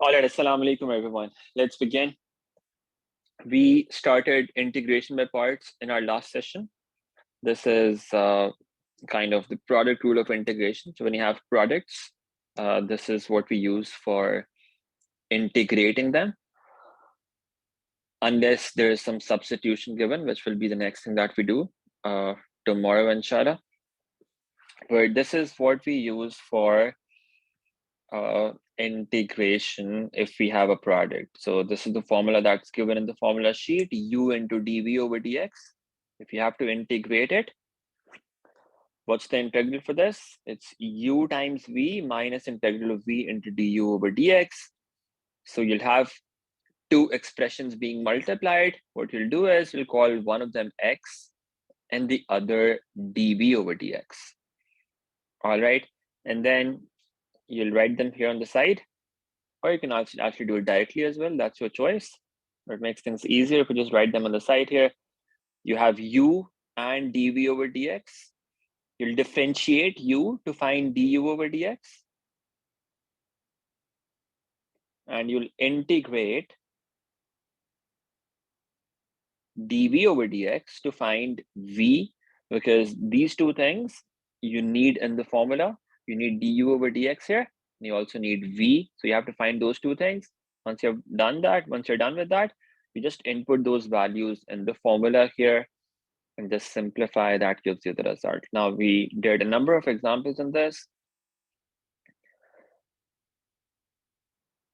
All right, assalamu alaikum, everyone. Let's begin. We started integration by parts in our last session. This is kind of the product rule of integration. So when you have products, this is what we use for integrating them, unless there is some substitution given, which will be the next thing that we do tomorrow, inshallah. But this is what we use for integration if we have a product. So this is the formula that's given in the formula sheet, u into dv over dx. If you have to integrate it, what's the integral for this? It's u times v minus integral of v into du over dx. So you'll have two expressions being multiplied. What you'll do is you'll call one of them x and the other dv over dx. All right, and then you'll write them here on the side, or you can actually do it directly as well. That's your choice. But it makes things easier if you just write them on the side here. You have u and dv over dx. You'll differentiate u to find du over dx. And you'll integrate dv over dx to find v, because these two things you need in the formula. You need du over dx here, and you also need v. So you have to find those two things. Once you've done that, once you're done with that, you just input those values in the formula here and just simplify. That gives you the result. Now, we did a number of examples in this.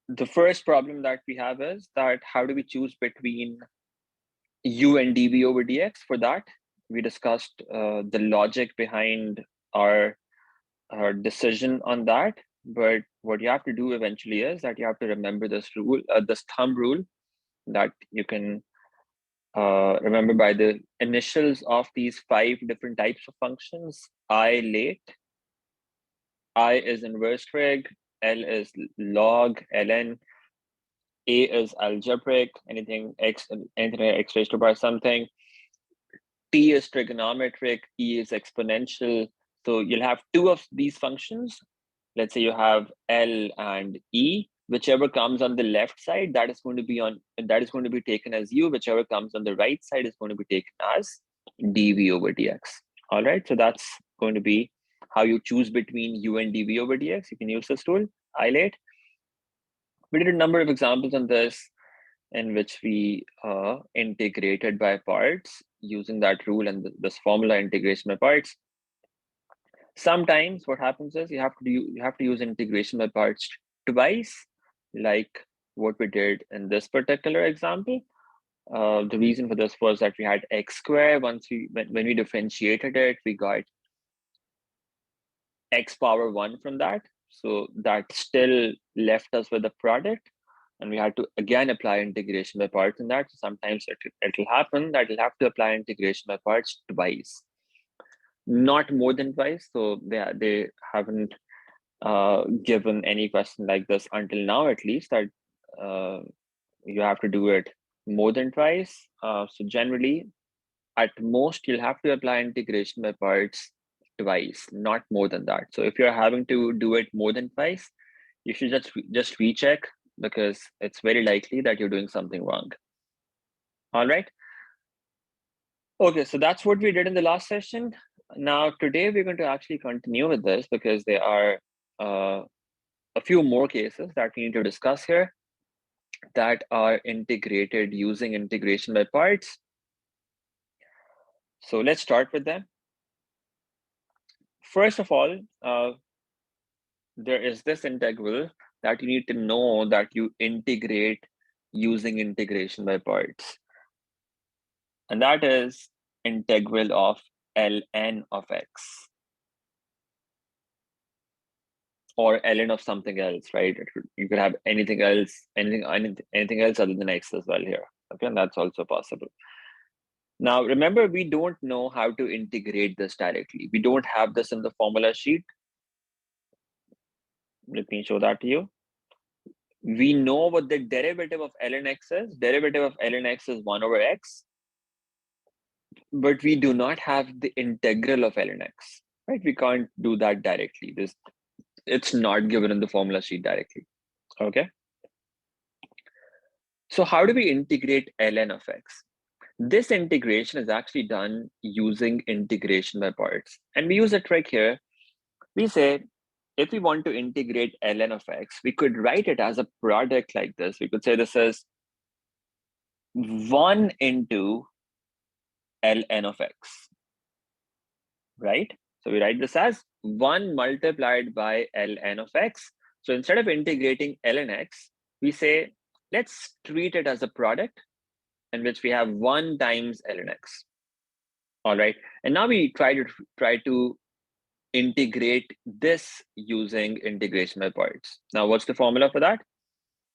The first problem that we have is that how do we choose between u and dv over dx? For that, we discussed the logic behind our decision on that. But what you have to do eventually is that you have to remember this rule, this thumb rule that you can remember by the initials of these 5 different types of functions. I late, I is inverse trig, L is log, ln, A is algebraic, anything x raised to power something. T is trigonometric, E is exponential. So you'll have 2 of these functions. Let's say you have L and E. Whichever comes on the left side, that is going to be taken as u. Whichever comes on the right side is going to be taken as dv over dx. All right, so that's going to be how you choose between u and dv over dx. You can use this tool, ILATE. We did a number of examples on this in which we integrated by parts using that rule and this formula, integration by parts. Sometimes what happens is you have to use integration by parts twice, like what we did in this particular example. The reason for this was that we had x squared. When we differentiated it, we got x power 1 from that. So that still left us with a product, and we had to again apply integration by parts in that. So sometimes it'll happen that you'll have to apply integration by parts twice, not more than twice. So they haven't given any question like this until now, at least, that you have to do it more than twice. So generally, at most, you'll have to apply integration by parts twice, not more than that. So if you're having to do it more than twice, you should just recheck, because it's very likely that you're doing something wrong. All right. Okay, so that's what we did in the last session. Now, today we're going to actually continue with this, because there are a few more cases that we need to discuss here that are integrated using integration by parts. So let's start with them. First of all, there is this integral that you need to know that you integrate using integration by parts. And that is integral of ln of x, or ln of something else, right? You could have anything else, anything else other than x as well here. Okay, and that's also possible. Now, remember, we don't know how to integrate this directly. We don't have this in the formula sheet. Let me show that to you. We know what the derivative of ln x is. Derivative of ln x is 1 over x. But we do not have the integral of ln x, right? We can't do that directly. It's not given in the formula sheet directly, okay? So how do we integrate ln of x? This integration is actually done using integration by parts. And we use a trick here. We say, if we want to integrate ln of x, we could write it as a product like this. We could say this is 1 into ln of x, right? So we write this as 1 multiplied by ln of x. So instead of integrating ln x, we say, let's treat it as a product in which we have 1 times ln x. All right. And now we try to integrate this using integration by parts. Now, what's the formula for that?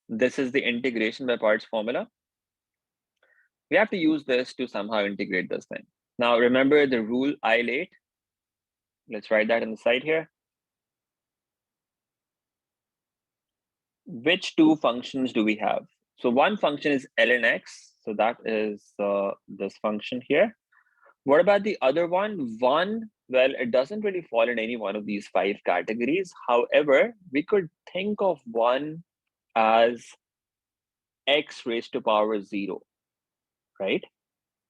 This is the integration by parts formula. We have to use this to somehow integrate this thing. Now, remember the rule I-late. Let's write that on the side here. Which two functions do we have? So one function is ln x. So that is this function here. What about the other one? One, well, it doesn't really fall in any one of these 5 categories. However, we could think of one as x raised to power 0, right?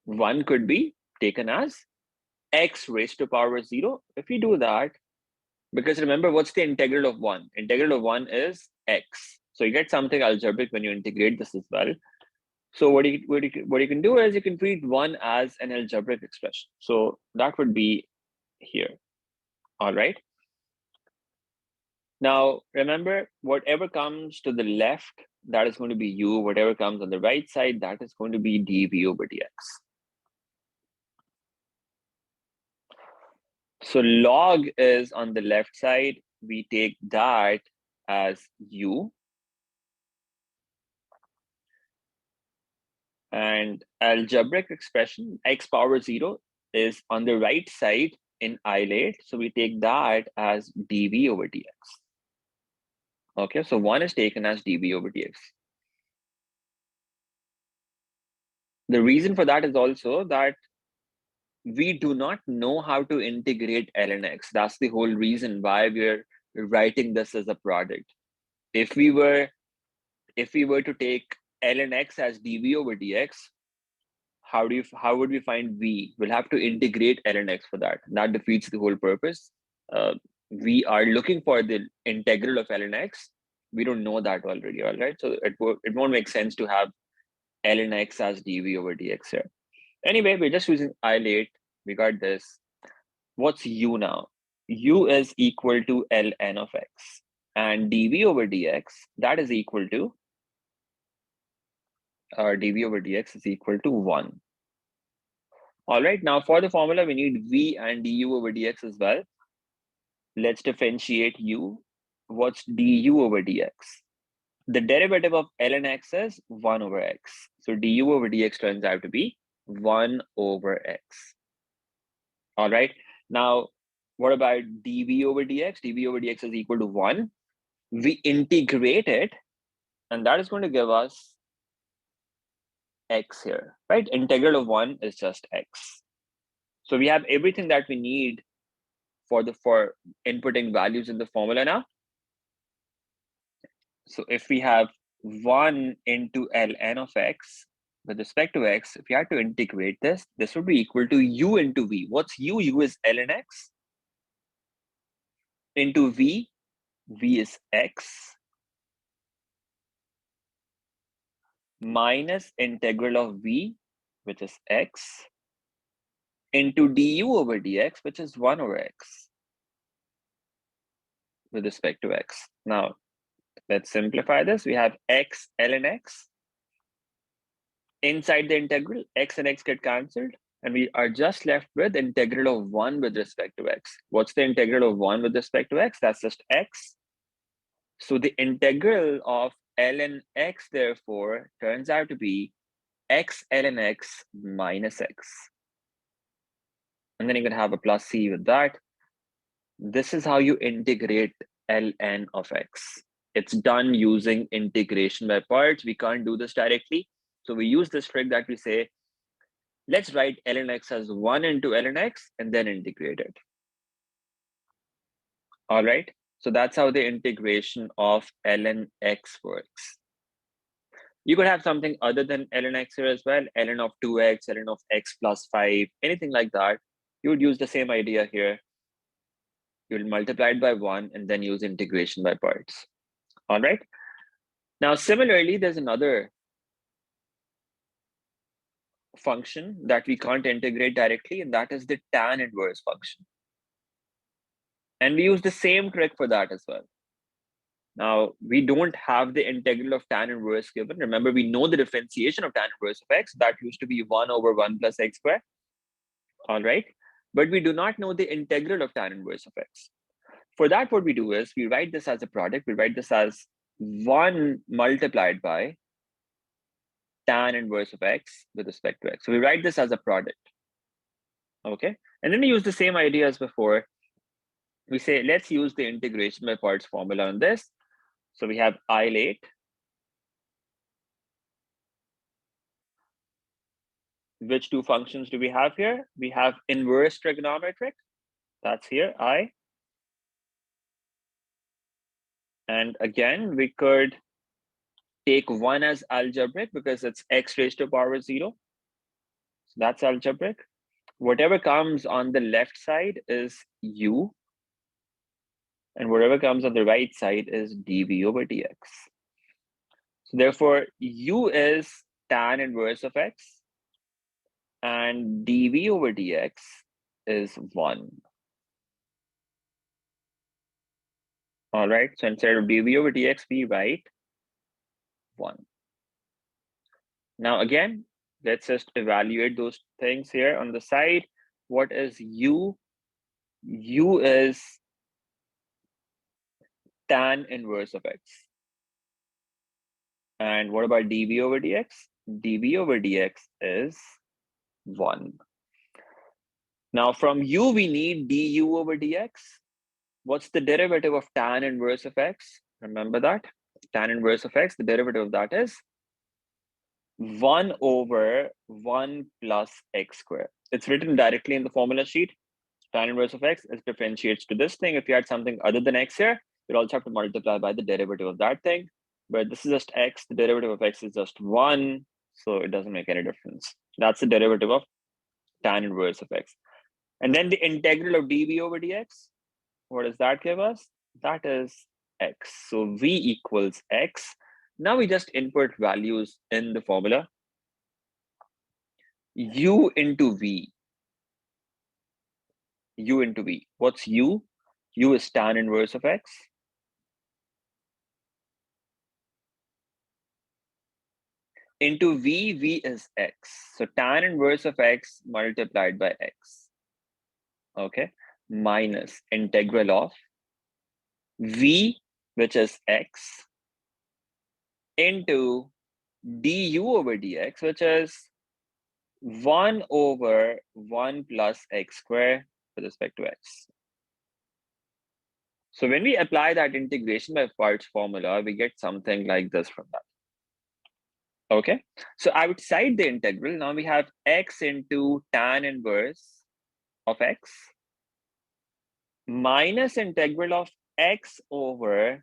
One could be taken as x raised to power 0. If we do that, because remember, what's the integral of 1? Integral of 1 is x. So you get something algebraic when you integrate this as well. So what you can do is you can treat 1 as an algebraic expression. So that would be here. All right. Now, remember, whatever comes to the left, that is going to be u. Whatever comes on the right side, that is going to be dv over dx. So log is on the left side. We take that as u. And algebraic expression, x power 0, is on the right side in I-late. So we take that as dv over dx. Okay, so 1 is taken as dv over dx. The reason for that is also that we do not know how to integrate ln x. That's the whole reason why we're writing this as a product. If we were to take ln x as dv over dx, how would we find v? We'll have to integrate ln x for that. That defeats the whole purpose. We are looking for the integral of ln x. We don't know that already, all right? So it won't make sense to have ln x as dv over dx here. Anyway, we're just using I-late. We got this. What's u now? U is equal to ln of x. And dv over dx, that is equal to, dv over dx is equal to 1. All right, now for the formula, we need v and du over dx as well. Let's differentiate u. What's du over dx? The derivative of ln x is 1 over x. So du over dx turns out to be 1 over x. All right, now what about dv over dx? dv over dx is equal to 1. We integrate it, and that is going to give us x here, right? Integral of 1 is just x. So we have everything that we need for inputting values in the formula now. So if we have 1 into ln of x with respect to x, if you had to integrate this, this would be equal to u into v. What's u? U is ln x into v. V is x minus integral of v, which is x, into du over dx, which is 1 over x with respect to x. Now, let's simplify this. We have x ln x. Inside the integral, x and x get cancelled, and we are just left with integral of 1 with respect to x. What's the integral of 1 with respect to x? That's just x. So the integral of ln x, therefore, turns out to be x ln x minus x. And then you can have a plus c with that. This is how you integrate ln of x. It's done using integration by parts. We can't do this directly. So we use this trick that we say, let's write ln x as 1 into ln x and then integrate it. All right. So that's how the integration of ln x works. You could have something other than ln x here as well, ln of 2x, ln of x plus 5, anything like that. You would use the same idea here. You'll multiply it by 1 and then use integration by parts. All right. Now, similarly, there's another function that we can't integrate directly, and that is the tan inverse function. And we use the same trick for that as well. Now, we don't have the integral of tan inverse given. Remember, we know the differentiation of tan inverse of x. That used to be 1 over 1 plus x squared. All right. But we do not know the integral of tan inverse of x. For that, what we do is we write this as a product. We write this as 1 multiplied by tan inverse of x with respect to x. So we write this as a product. Okay. And then we use the same idea as before. We say, let's use the integration by parts formula on this. So we have I late. Which two functions do we have here? We have inverse trigonometric. That's here, I. And again, we could take 1 as algebraic because it's x raised to power 0. So that's algebraic. Whatever comes on the left side is u. And whatever comes on the right side is dv over dx. So therefore, u is tan inverse of x. And dv over dx is 1. All right, so instead of dv over dx, we write 1. Now again, let's just evaluate those things here on the side. What is u? U is tan inverse of x. And what about dv over dx? dv over dx is 1. Now from u, we need du over dx. What's the derivative of tan inverse of x? Remember that? Tan inverse of x, the derivative of that is 1 over 1 plus x squared. It's written directly in the formula sheet. Tan inverse of x is differentiates to this thing. If you had something other than x here, you'd also have to multiply by the derivative of that thing. But this is just x. The derivative of x is just 1. So it doesn't make any difference. That's the derivative of tan inverse of x. And then the integral of dv over dx. What does that give us? That is x. So v equals x. Now we just input values in the formula. U into v. U into v. What's u? U is tan inverse of x. Into v, v is x. So tan inverse of x multiplied by x. Okay. Minus integral of v, which is x, into du over dx, which is 1 over 1 plus x squared with respect to x. So when we apply that integration by parts formula, we get something like this from that. Okay, so outside the integral, now we have x into tan inverse of x minus integral of x over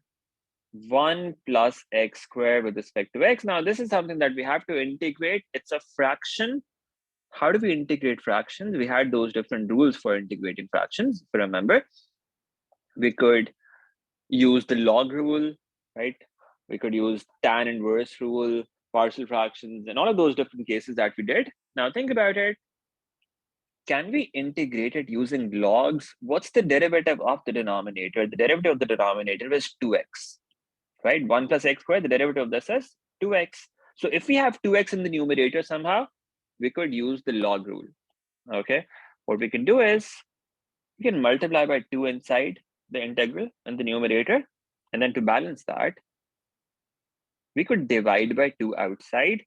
1 plus x squared with respect to x. Now, this is something that we have to integrate. It's a fraction. How do we integrate fractions? We had those different rules for integrating fractions. If you remember, we could use the log rule, right? We could use tan inverse rule, partial fractions, and all of those different cases that we did. Now think about it. Can we integrate it using logs? What's the derivative of the denominator? The derivative of the denominator is 2x, right? 1 plus x squared, the derivative of this is 2x. So if we have 2x in the numerator somehow, we could use the log rule, okay? What we can do is, we can multiply by 2 inside the integral and the numerator. And then to balance that, we could divide by 2 outside.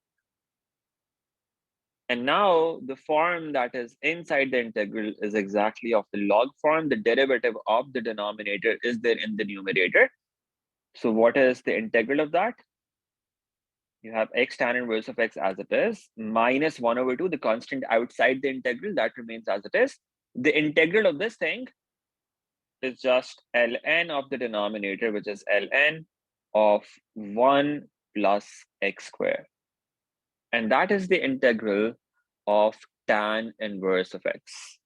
And now the form that is inside the integral is exactly of the log form. The derivative of the denominator is there in the numerator. So what is the integral of that? You have x tan inverse of x as it is, minus 1 over 2, the constant outside the integral, that remains as it is. The integral of this thing is just ln of the denominator, which is ln of 1 plus x squared. And that is the integral of tan inverse of x.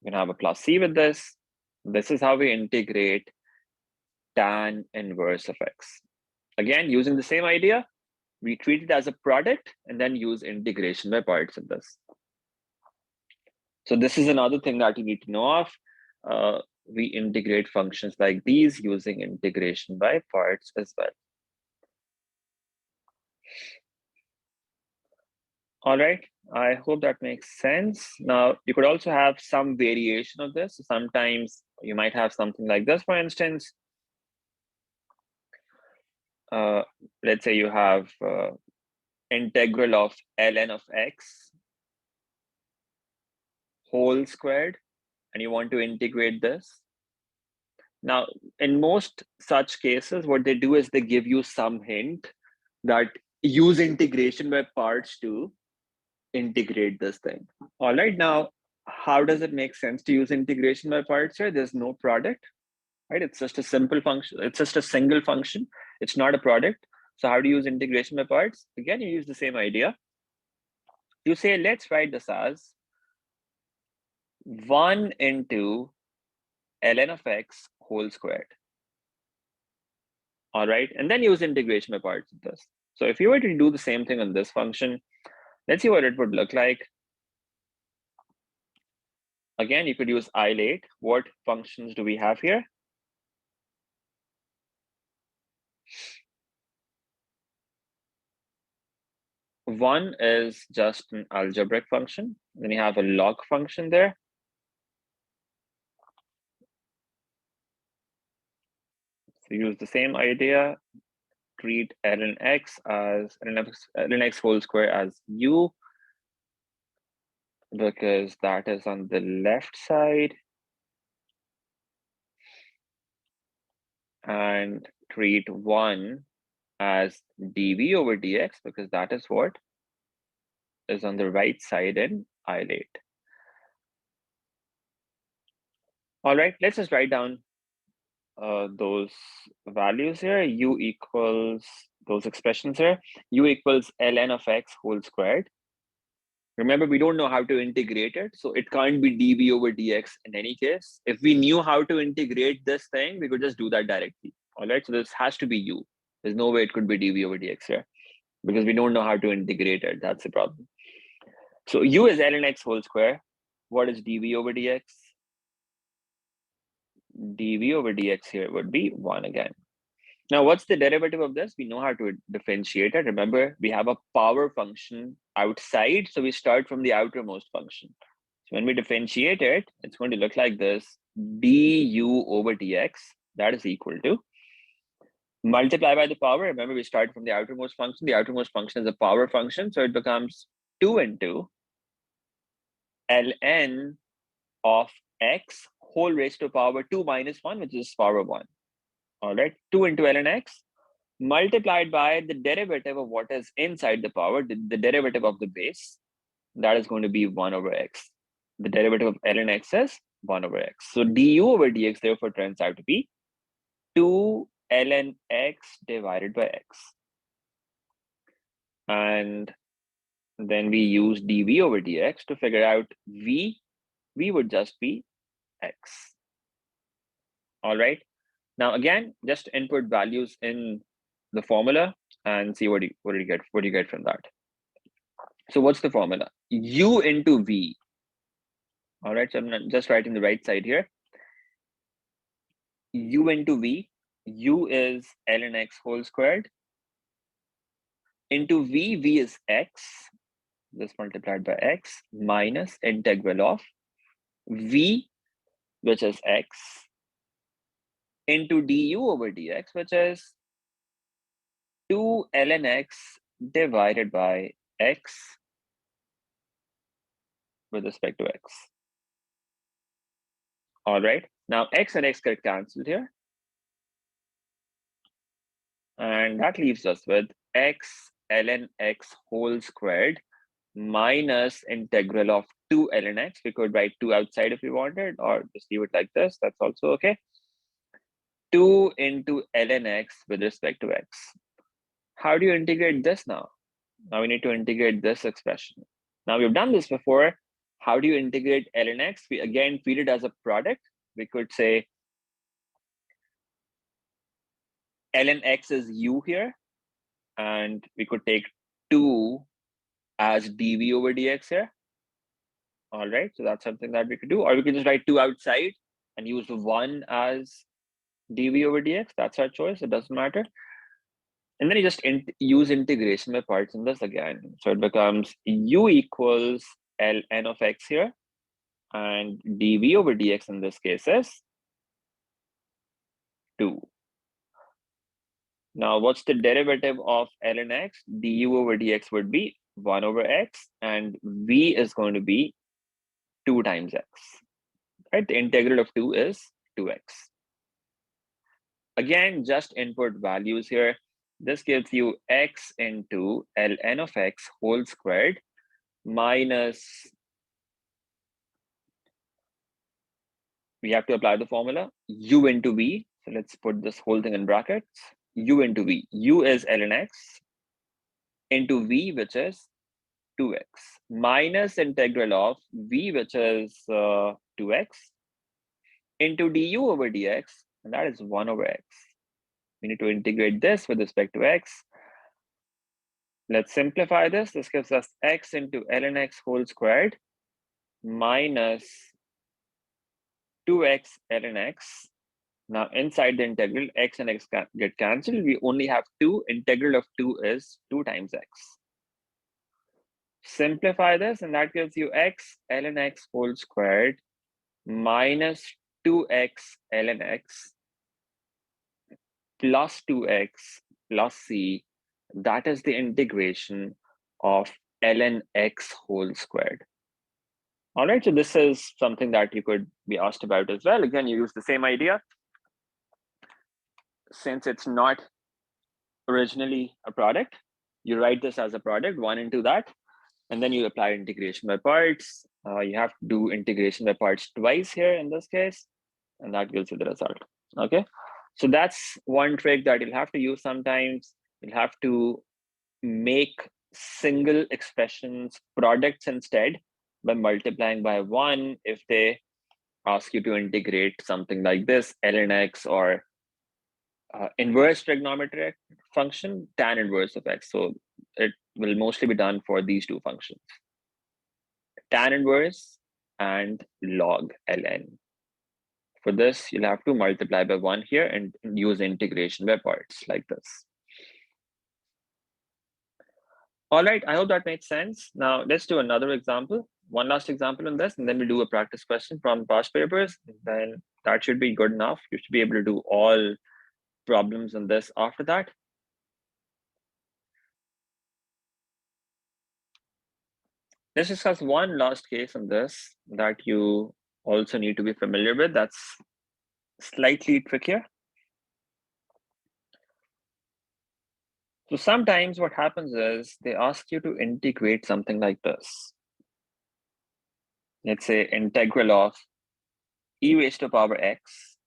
We're gonna have a plus c with this. This is how we integrate tan inverse of x. Again, using the same idea, we treat it as a product and then use integration by parts in this. So this is another thing that you need to know of. We integrate functions like these using integration by parts as well. All right, I hope that makes sense. Now, you could also have some variation of this. Sometimes you might have something like this, for instance. Let's say you have integral of ln of x whole squared, and you want to integrate this. Now, in most such cases, what they do is they give you some hint that use integration by parts to integrate this thing. All right, now, how does it make sense to use integration by parts here? There's no product, right? It's just a simple function. It's just a single function. It's not a product. So how do you use integration by parts? Again, you use the same idea. You say, let's write this as 1 into ln of x whole squared. All right, and then use integration by parts of this. So if you were to do the same thing on this function, let's see what it would look like. Again, you could use isolate. What functions do we have here? One is just an algebraic function. Then you have a log function there. So use the same idea. Treat ln x as ln x whole square as u, because that is on the left side. And treat 1 as dv over dx, because that is what is on the right side in isolate. All right, let's just write down those values here. U equals those expressions here. U equals ln of x whole squared. Remember, we don't know how to integrate it, so it can't be dv over dx in any case. If we knew how to integrate this thing, we could just do that directly. All right, so this has to be u. There's no way it could be dv over dx here, because we don't know how to integrate it. That's the problem. So u is ln x whole square. What is dv over dx? Dv over dx here would be 1 again. Now, what's the derivative of this? We know how to differentiate it. Remember, we have a power function outside, so we start from the outermost function. So when we differentiate it, it's going to look like this: du over dx, that is equal to, multiply by the power. Remember, we start from the outermost function. The outermost function is a power function, so it becomes 2 into ln of x whole raised to power 2 minus 1, which is power 1. All right, 2 into ln x multiplied by the derivative of what is inside the power, the derivative of the base, that is going to be 1 over x. The derivative of ln x is 1 over x. So du over dx therefore turns out to be 2 ln x divided by x. And then we use dv over dx to figure out v. V would just be x. All right. Now again, just input values in the formula and see what you get from that. So what's the formula? U into v. All right, so I'm just writing the right side here. U into v. U is ln x whole squared into v. V is x. This multiplied by x minus integral of v, which is x, into du over dx, which is 2 ln x divided by x with respect to x. All right, now x and x get cancelled here. And that leaves us with x ln x whole squared minus integral of 2 ln x. We could write 2 outside if we wanted, or just leave it like this. That's also okay. 2 into ln x with respect to x. how do you integrate this now? Now we need to integrate this expression. Now we've done this before. How do you integrate ln x? We again treat it as a product. We could say ln x is u here, and we could take 2 as dv over dx here. All right, so that's something that we could do. Or we can just write 2 outside and use 1 as dv over dx. That's our choice. It doesn't matter. And then you just use integration by parts in this again. So it becomes u equals ln of x here, and dv over dx in this case is 2. Now, what's the derivative of ln x? du over dx would be 1 over x, and v is going to be 2 times x. Right? The integral of 2 is 2x. Again, just input values here. This gives you x into ln of x whole squared minus, we have to apply the formula, u into v. So let's put this whole thing in brackets. U into v. U is ln x into v, which is 2x, minus integral of v, which is 2x, into du over dx, and that is 1 over x. We need to integrate this with respect to x. Let's simplify this. This gives us x into ln x whole squared minus 2x ln x. Now inside the integral, x and x get cancelled. We only have 2. Integral of 2 is 2 times x. Simplify this, and that gives you x ln x whole squared minus 2x ln x plus 2x plus c. That is the integration of ln x whole squared. All right, so this is something that you could be asked about as well. Again, you use the same idea. Since it's not originally a product, you write this as a product, 1 into that, and then you apply integration by parts. You have to do integration by parts twice here in this case, and that gives you the result. Okay, so that's one trick that you'll have to use sometimes. You'll have to make single expressions products instead by multiplying by 1 if they ask you to integrate something like this, ln x, or inverse trigonometric function, tan inverse of x. So it will mostly be done for these two functions, tan inverse and log ln. For this, you'll have to multiply by 1 here and use integration by parts like this. All right, I hope that makes sense. Now let's do another example, one last example on this, and then we'll do a practice question from past papers. Then that should be good enough. You should be able to do all problems on this after that. Let's discuss one last case on this that you also need to be familiar with. That's slightly trickier. So sometimes what happens is they ask you to integrate something like this. Let's say integral of e raised to power x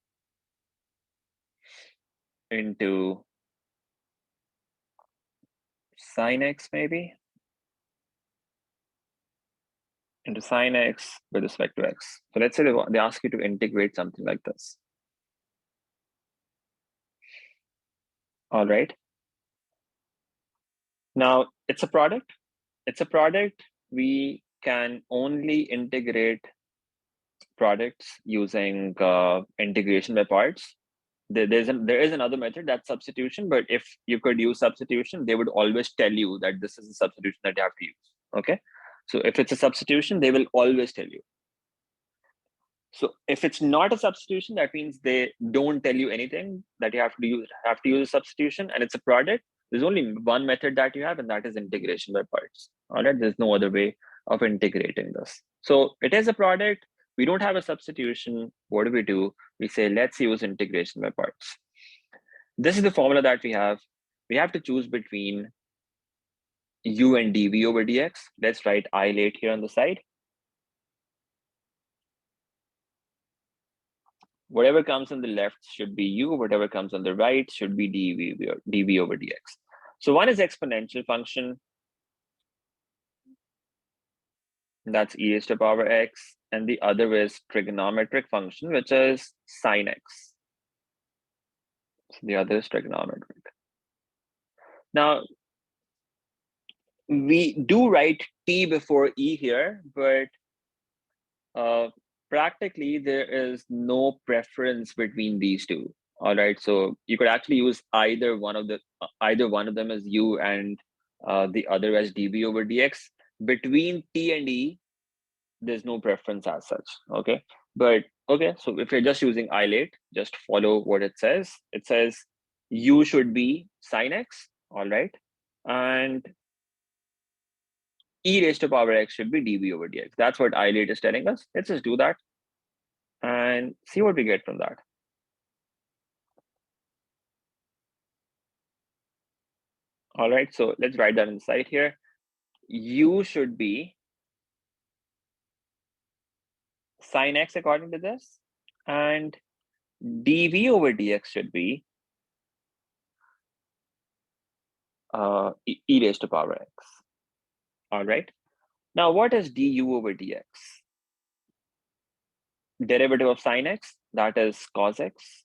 into sine x, maybe, into sine x with respect to x. So let's say they ask you to integrate something like this. All right. Now it's a product. It's a product. We can only integrate products using integration by parts. There is another method, that's substitution, but if you could use substitution, they would always tell you that this is a substitution that you have to use. Okay, so if it's a substitution, they will always tell you. So if it's not a substitution, that means they don't tell you anything that you have to use a substitution, and it's a product. There's only one method that you have, and that is integration by parts. All right, there's no other way of integrating this. So it is a product. We don't have a substitution. What do? We say, let's use integration by parts. This is the formula that we have. We have to choose between u and dv over dx. Let's write I late here on the side. Whatever comes on the left should be u, whatever comes on the right should be dv over dx. So one is exponential function, that's e raised to power x, and the other is trigonometric function, which is sine x. So the other is trigonometric. Now, we do write t before e here, but practically there is no preference between these two. All right, so you could actually use either one of them as u and the other as dv over dx. Between t and e, there's no preference as such. Okay, but okay, so if you're just using isolate, just follow what it says. It says u should be sine x. All right, and e raised to power x should be dv over dx. That's what isolate is telling us. Let's just do that and see what we get from that. All right, so let's write that inside here. U should be sine x according to this, and dv over dx should be e raised to power x. All right, now what is du over dx? Derivative of sine x, that is cos x.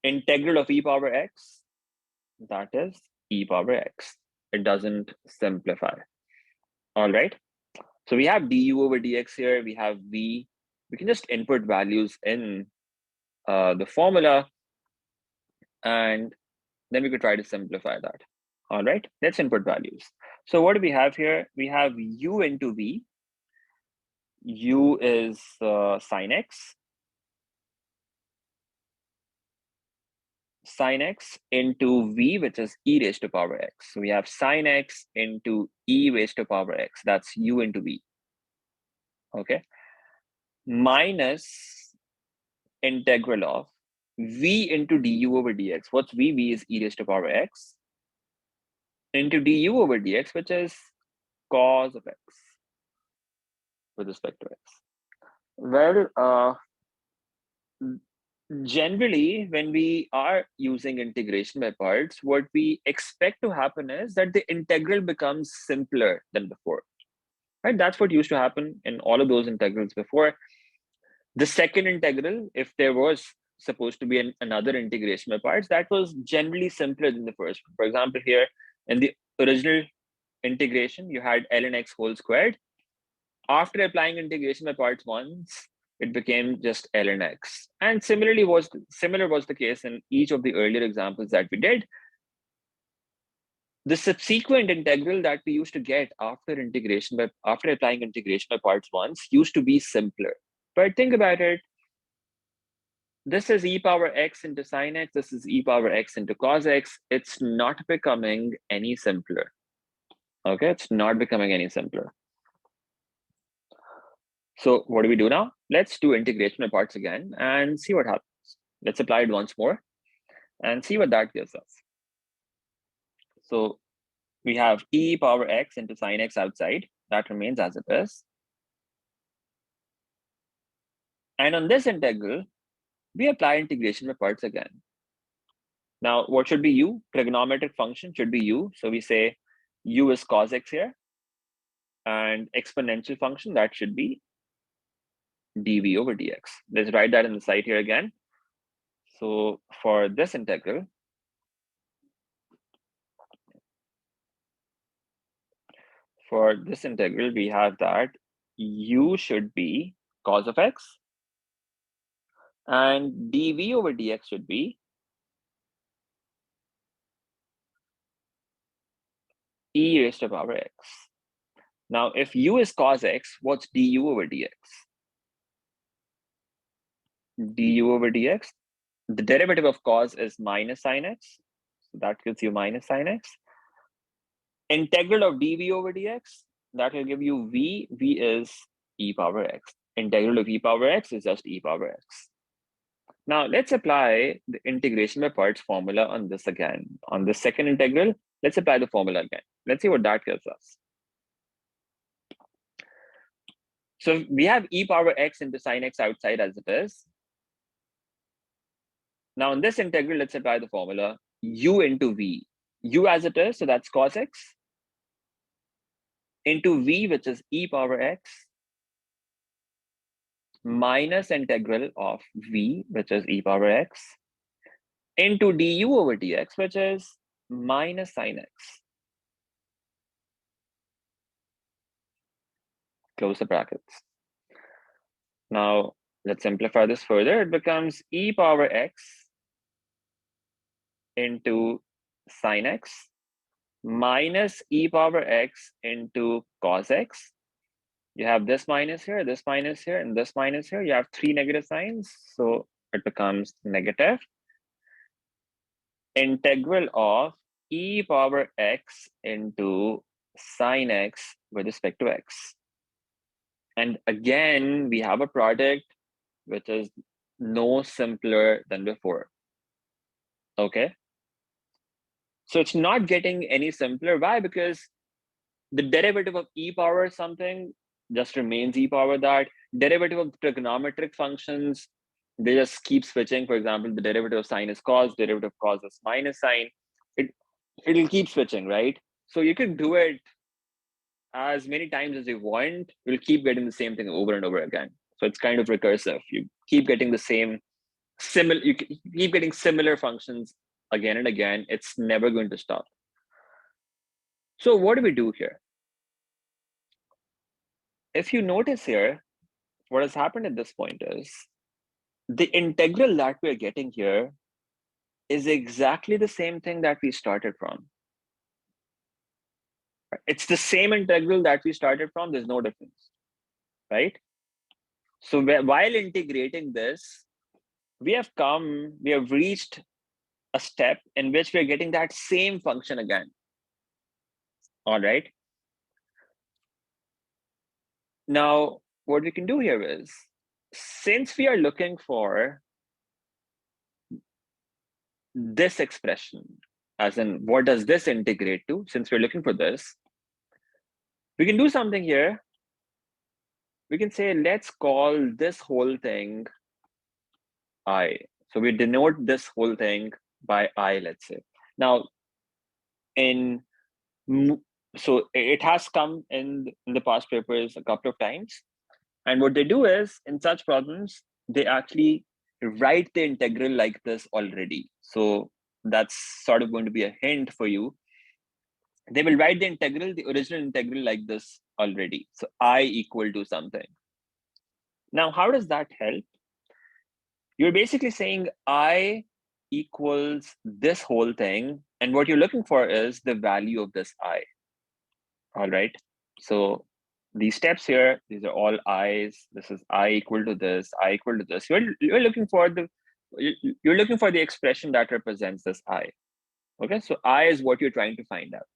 Integral of e power x, that is e power x. It doesn't simplify. All right, so we have du over dx here, we have v. We can just input values in the formula, and then we could try to simplify that. All right, let's input values. So what do we have here? We have u into v. U is sine x. Sine x into v, which is e raised to power x. So we have sine x into e raised to power x. That's u into v. Okay. Minus integral of v into du over dx. What's v? V is e raised to power x into du over dx, which is cos of x with respect to x. Well, generally, when we are using integration by parts, what we expect to happen is that the integral becomes simpler than before, right? That's what used to happen in all of those integrals before. The second integral, if there was supposed to be another integration by parts, that was generally simpler than the first one. For example, here in the original integration, you had ln x whole squared. After applying integration by parts once, it became just ln x. And similar was the case in each of the earlier examples that we did. The subsequent integral that we used to get after applying integration by parts once used to be simpler. But think about it. This is e power x into sine x. This is e power x into cos x. It's not becoming any simpler. Okay, it's not becoming any simpler. So what do we do now? Let's do integration by parts again and see what happens. Let's apply it once more and see what that gives us. So we have e power x into sine x outside. That remains as it is. And on this integral, we apply integration by parts again. Now, what should be u? Trigonometric function should be u. So we say u is cos x here. And exponential function, that should be dv over dx. Let's write that in the side here again. So for this integral, we have that u should be cos of x, and dv over dx should be e raised to power x. Now, if u is cos x, what's du over dx? Du over dx, the derivative of cos is minus sine x. So that gives you minus sine x. Integral of dv over dx, that will give you v. V is e power x. Integral of e power x is just e power x. Now let's apply the integration by parts formula on this again. On the second integral, let's apply the formula again. Let's see what that gives us. So we have e power x into sine x outside as it is. Now in this integral, let's apply the formula u into v. u as it is, so that's cos x, into v, which is e power x, minus integral of v, which is e power x, into du over dx, which is minus sine x. Close the brackets. Now, let's simplify this further. It becomes e power x into sine x minus e power x into cos x. You have this minus here, and this minus here. You have three negative signs, so it becomes negative integral of e power x into sine x with respect to x. And again, we have a product which is no simpler than before. Okay. So it's not getting any simpler. Why? Because the derivative of e power something just remains e power that. Derivative of trigonometric functions, they just keep switching. For example, the derivative of sine is cos, derivative of cos is minus sine. It'll keep switching, right? So you can do it as many times as you want. You'll keep getting the same thing over and over again. So it's kind of recursive. You keep getting the same you keep getting similar functions again and again. It's never going to stop. So what do we do here? If you notice here, what has happened at this point is the integral that we're getting here is exactly the same thing that we started from. It's the same integral that we started from. There's no difference, right? So while integrating this, we have reached a step in which we're getting that same function again. All right. Now, what we can do here is, since we are looking for this expression, as in what does this integrate to, since we're looking for this, we can do something here. We can say, let's call this whole thing I. So we denote this whole thing by I, let's say. Now, so it has come in the past papers a couple of times. And what they do is, in such problems, they actually write the integral like this already. So that's sort of going to be a hint for you. They will write the original integral like this already. So I equal to something. Now, how does that help? You're basically saying I equals this whole thing. And what you're looking for is the value of this I. All right. So these steps here, these are all i's. This is I equal to this, I equal to this. You're looking for the expression that represents this I. Okay, so I is what you're trying to find out.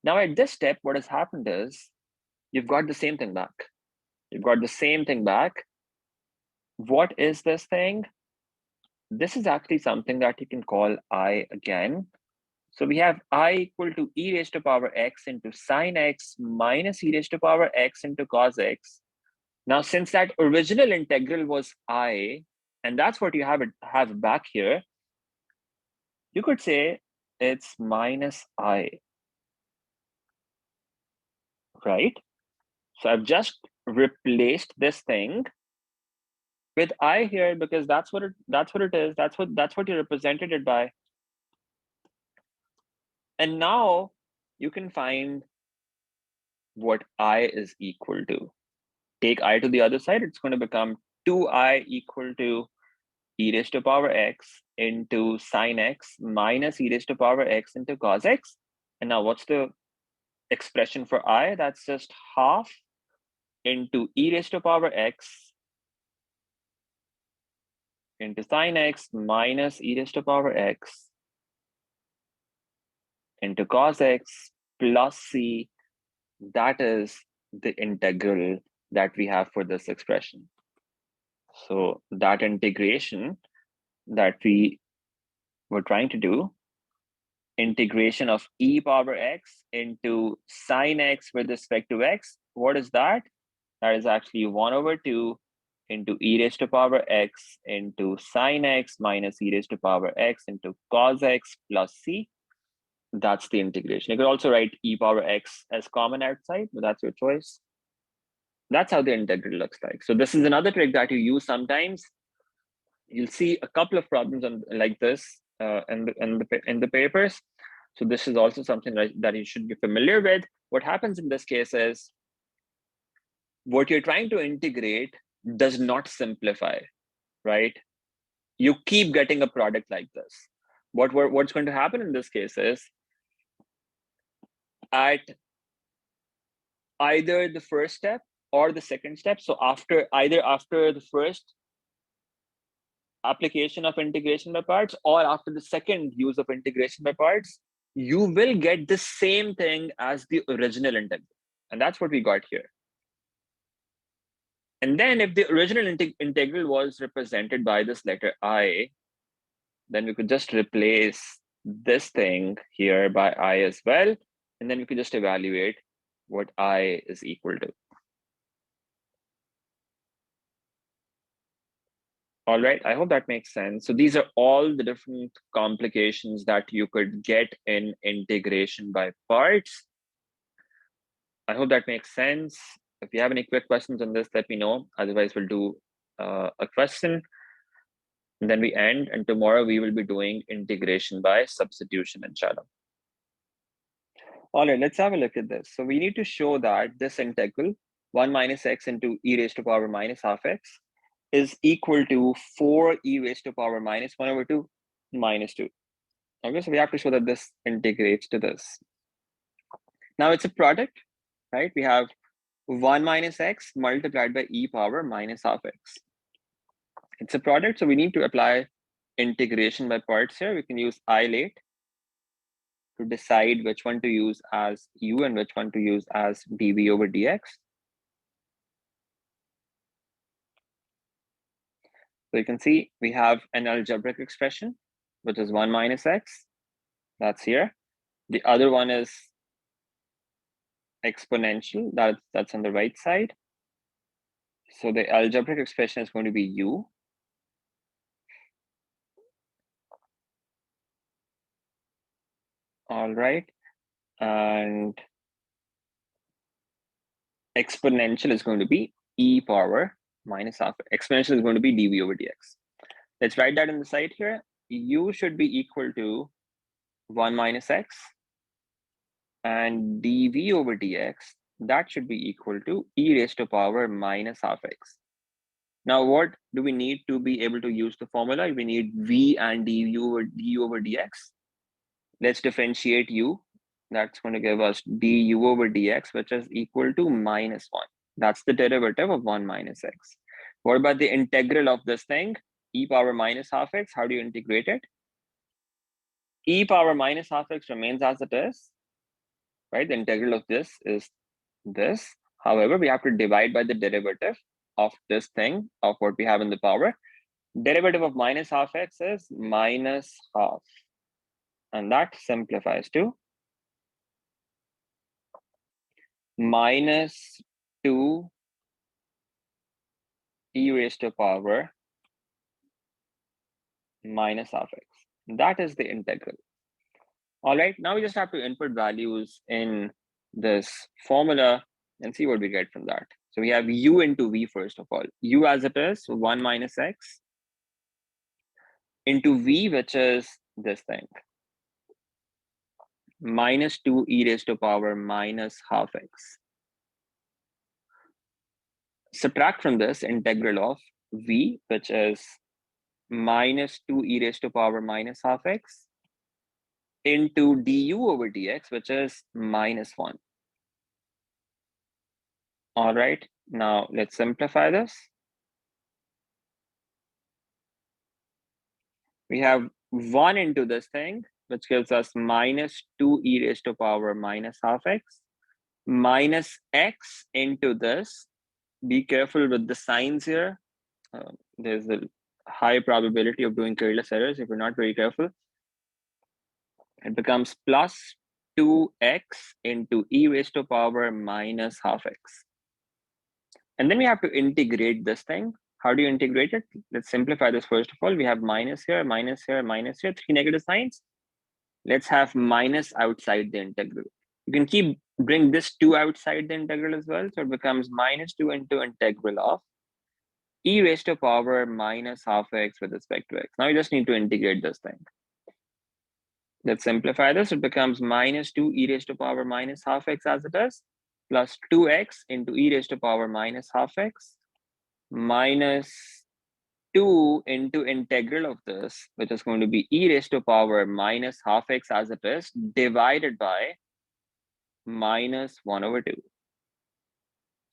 Now at this step, what has happened is you've got the same thing back. You've got the same thing back. What is this thing? This is actually something that you can call I again. So we have I equal to e raised to power x into sine x minus e raised to power x into cos x. Now, since that original integral was I, and that's what you have back here, you could say it's minus I, right? So I've just replaced this thing with I here because that's what it is. That's what you represented it by. And now you can find what I is equal to. Take I to the other side, it's going to become 2I equal to e raised to power x into sine x minus e raised to power x into cos x. And now what's the expression for I? That's just half into e raised to power x into sine x minus e raised to power x into cos x plus c. That is the integral that we have for this expression. So that integration that we were trying to do, integration of e power x into sine x with respect to x, what is that? That is actually 1 over 2 into e raised to power x into sine x minus e raised to power x into cos x plus c. That's the integration. You could also write e power x as common outside, but that's your choice. That's how the integral looks like. So this is another trick that you use sometimes. You'll see a couple of problems like this in the papers. So this is also something that you should be familiar with. What happens in this case is what you're trying to integrate does not simplify, right? You keep getting a product like this. What's going to happen in this case is at either the first step or the second step. So after the first application of integration by parts or after the second use of integration by parts, you will get the same thing as the original integral. And that's what we got here. And then if the original integral was represented by this letter I, then we could just replace this thing here by I as well. And then we could just evaluate what I is equal to. All right, I hope that makes sense. So these are all the different complications that you could get in integration by parts. I hope that makes sense. If you have any quick questions on this, let me know. Otherwise, we'll do a question. And then we end. And tomorrow we will be doing integration by substitution, inshallah. All right, let's have a look at this. So we need to show that this integral 1 minus x into e raised to power minus half x is equal to 4 e raised to power minus 1 over 2 minus 2. Okay, so we have to show that this integrates to this. Now it's a product, right? We have 1 minus x multiplied by e power minus half x. It's a product, so we need to apply integration by parts here. We can use I late to decide which one to use as u and which one to use as dv over dx. So you can see we have an algebraic expression, which is 1 minus x. That's here. The other one is exponential. That's on the right side. So the algebraic expression is going to be u. All right. And exponential is going to be e power minus half. Exponential is going to be dv over dx. Let's write that in the side here. U should be equal to 1 minus x, and dv over dx, that should be equal to e raised to power minus half x. Now, what do we need to be able to use the formula? We need v and du over dx. Let's differentiate u. That's going to give us du over dx, which is equal to minus 1. That's the derivative of 1 minus x. What about the integral of this thing? E power minus half x, how do you integrate it? E power minus half x remains as it is, right? The integral of this is this. However, we have to divide by the derivative of this thing, of what we have in the power. Derivative of minus half x is minus half. And that simplifies to minus 2 e raised to power minus half x. That is the integral. All right, now we just have to input values in this formula and see what we get from that. So we have u into v first of all. U as it is, 1 minus x into v, which is this thing. Minus 2 e raised to power minus half x. Subtract from this integral of v, which is minus 2 e raised to power minus half x into du over dx, which is minus 1. All right, now let's simplify this. We have 1 into this thing, which gives us minus 2 e raised to power minus half x, minus x into this. Be careful with the signs here. There's a high probability of doing careless errors if you're not very careful. It becomes plus 2x into e raised to power minus half x. And then we have to integrate this thing. How do you integrate it? Let's simplify this first of all. We have minus here, minus here, minus here, 3 negative signs. let's have minus outside the integral. You can bring this 2 outside the integral as well. So it becomes minus 2 into integral of e raised to power minus half x with respect to x. Now you just need to integrate this thing. Let's simplify this. It becomes minus 2 e raised to power minus half x as it is, plus 2x into e raised to power minus half x, minus 2 into integral of this, which is going to be e raised to power minus half x as it is, divided by minus 1 over 2.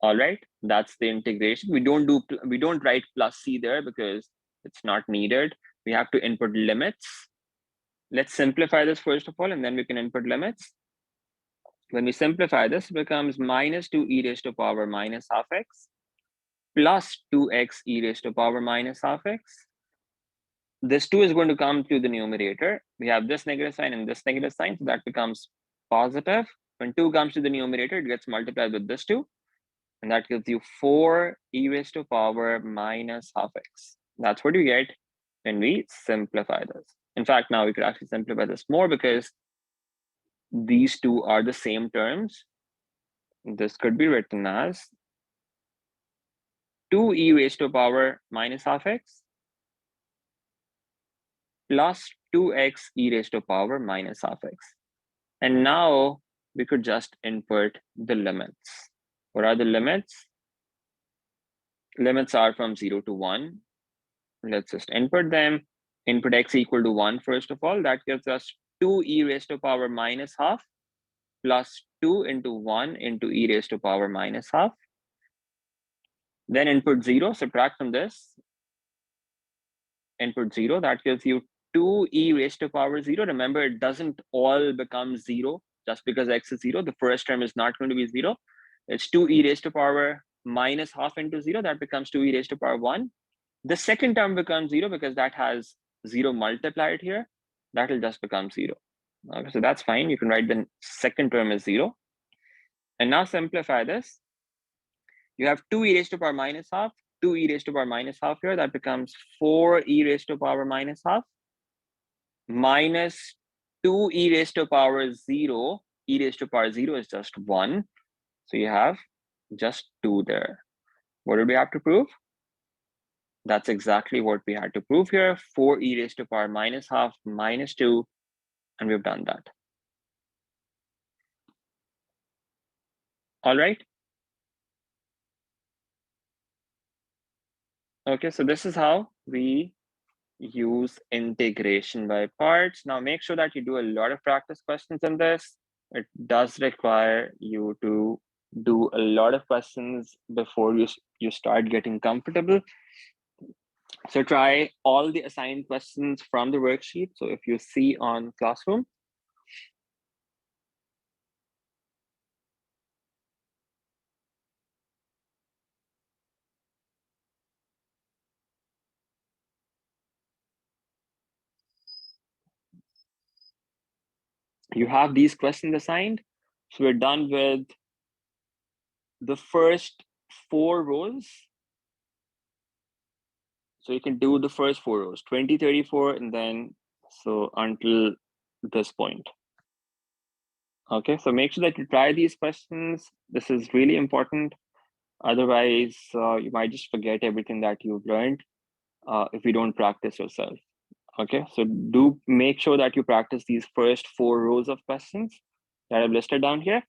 All right, that's the integration. We don't write plus c there because it's not needed. We have to input limits. Let's simplify this first of all, and then we can input limits. When we simplify this, it becomes minus 2 e raised to power minus half x plus 2x e raised to power minus half x. This 2 is going to come to the numerator. We have this negative sign and this negative sign, so that becomes positive. When 2 comes to the numerator, it gets multiplied with this 2. And that gives you 4 e raised to power minus half x. That's what you get when we simplify this. In fact, now we could actually simplify this more because these two are the same terms. This could be written as 2 e raised to power minus half x plus 2x e raised to power minus half x. And now we could just input the limits. What are the limits? Limits are from 0 to 1. Let's just input them. Input x equal to 1 first of all. That gives us 2 e raised to power minus half plus 2 into 1 into e raised to power minus half. Then input 0, subtract from this. Input 0, that gives you 2 e raised to power 0. Remember, it doesn't all become 0 just because x is 0. The first term is not going to be 0. It's 2 e raised to power minus half into 0. That becomes 2 e raised to power 1. The second term becomes 0 because that has 0 multiplied here. That will just become 0. Okay, so that's fine. You can write the second term as 0. And now simplify this. You have 2 e raised to power minus half, 2 e raised to power minus half here. That becomes 4 e raised to power minus half minus 2 e raised to power 0. E raised to power 0 is just 1. So you have just 2 there. What did we have to prove? That's exactly what we had to prove here. 4 e raised to power minus half minus 2. And we've done that. All right. Okay, so this is how we use integration by parts. Now make sure that you do a lot of practice questions in this. It does require you to do a lot of questions before you start getting comfortable. So try all the assigned questions from the worksheet. So if you see on Classroom, you have these questions assigned. So we're done with the first 4 rows. So you can do the first 4 rows, 20, 34, and then so until this point. Okay, so make sure that you try these questions. This is really important. Otherwise, you might just forget everything that you've learned if you don't practice yourself. Okay, so do make sure that you practice these first 4 rows of questions that I've listed down here.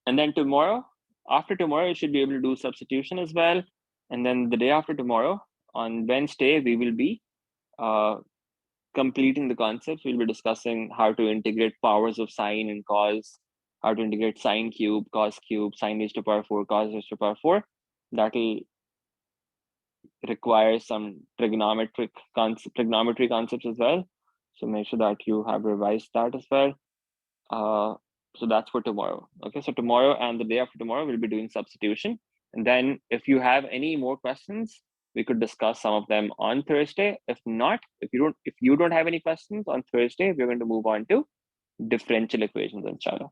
And then tomorrow, after tomorrow, you should be able to do substitution as well. And then the day after tomorrow, on Wednesday, we will be completing the concepts. We'll be discussing how to integrate powers of sine and cos, how to integrate sine cube, cos cube, sine raised to power 4, cos raised to power 4. That will require some trigonometry concepts as well. So make sure that you have revised that as well. So that's for tomorrow. Okay, so tomorrow and the day after tomorrow, we'll be doing substitution. And then if you have any more questions, we could discuss some of them on Thursday. If not, if you don't have any questions on Thursday, we're going to move on to differential equations, inshallah.